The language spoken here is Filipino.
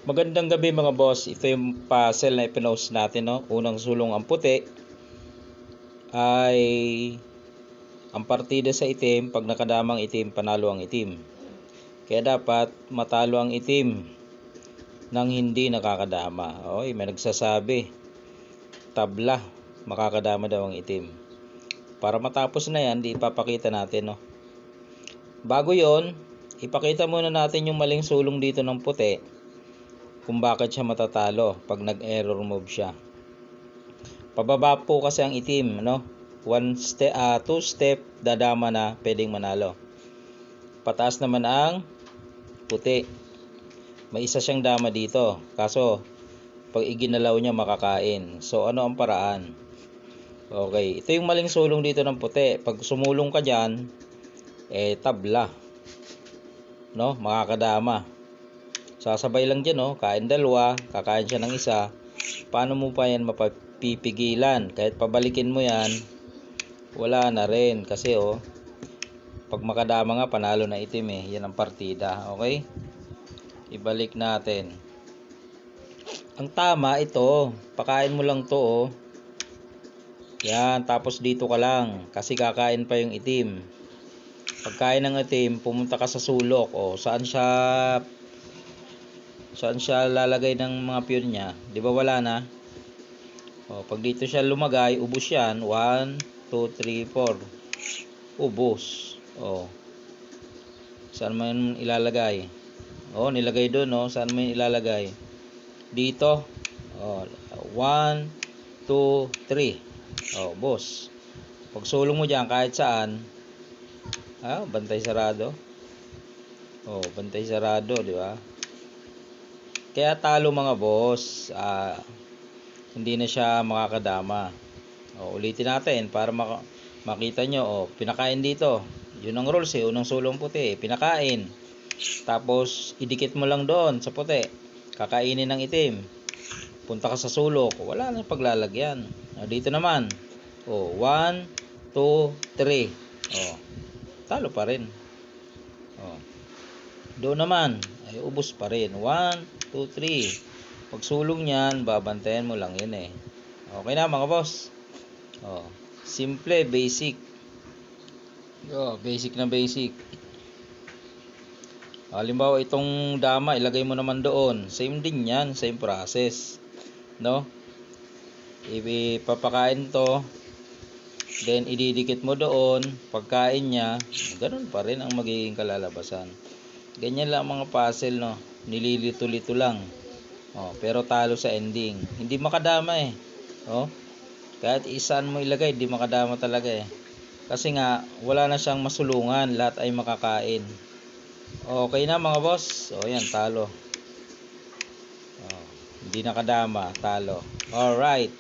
Magandang gabi mga boss. Ito yung puzzle na ipinost natin, no? Unang sulong ang puti ay ang partida sa itim. Pag nakadamang itim, panalo ang itim. Kaya dapat matalo ang itim nang hindi nakakadama. Okay, may nagsasabi, tabla, makakadama daw ang itim. Para matapos na yan, di ipapakita natin, no? Bago yon, ipakita muna natin yung maling sulong dito ng puti, kung bakit siya matatalo pag nag-error move siya. Pababa po kasi ang itim, no? 2 step dadama na pwedeng manalo. Pataas naman ang puti. May isa siyang dama dito. Kaso pag iginalaw niya makakain. So ano ang paraan? Okay, ito yung maling sulong dito ng puti. Pag sumulong ka diyan, tabla. No? Makakadama. Sasabay lang dyan, no? Kain dalawa, kakain siya ng isa. Paano mo pa yan mapapipigilan? Kahit pabalikin mo yan, wala na rin. Kasi, pag makadama nga, panalo na itim eh. Yan ang partida. Okay? Ibalik natin. Ang tama, ito. Pakain mo lang to, Yan, tapos dito ka lang. Kasi kakain pa yung itim. Pagkain ng itim, pumunta ka sa sulok. Saan siya lalagay ng mga piyon niya? Di ba wala na? Pag dito siya lumagay, ubos yan. 1, 2, 3, 4. Ubos. Saan mo yun ilalagay? Nilagay doon, Saan mo yun ilalagay? Dito. 1, 2, 3. Ubos. Pag sulong mo dyan, kahit saan, bantay sarado. Bantay sarado, di ba? Kaya talo mga boss, hindi na siya makakadama. Ulitin natin para makita nyo. Pinakain dito. Yun ang rules unang sulong puti, pinakain. Tapos idikit mo lang doon sa puti. Kakainin ng itim. Punta ka sa sulok, wala na paglalagyan. Dito naman. 1, 2, 3. Talo pa rin. Doon naman ay ubos pa rin. 1, 2, 3. Pag sulong niyan, babantayan mo lang yun eh. Okay na mga boss. Simple, basic. Basic na basic. Halimbawa itong dama, ilagay mo naman doon. Same din yan, same process. No? Ipapakain to. Then ididikit mo doon. Pagkain niya, ganun pa rin ang magiging kalalabasan. Ganyan lang mga puzzle, no? Nililito-lito lang. Pero talo sa ending. Hindi makadama eh. Kahit isaan mo ilagay, hindi makadama talaga eh. Kasi nga, wala na siyang masulungan. Lahat ay makakain. Okay na mga boss. Yan, talo. Hindi nakadama, talo. Alright.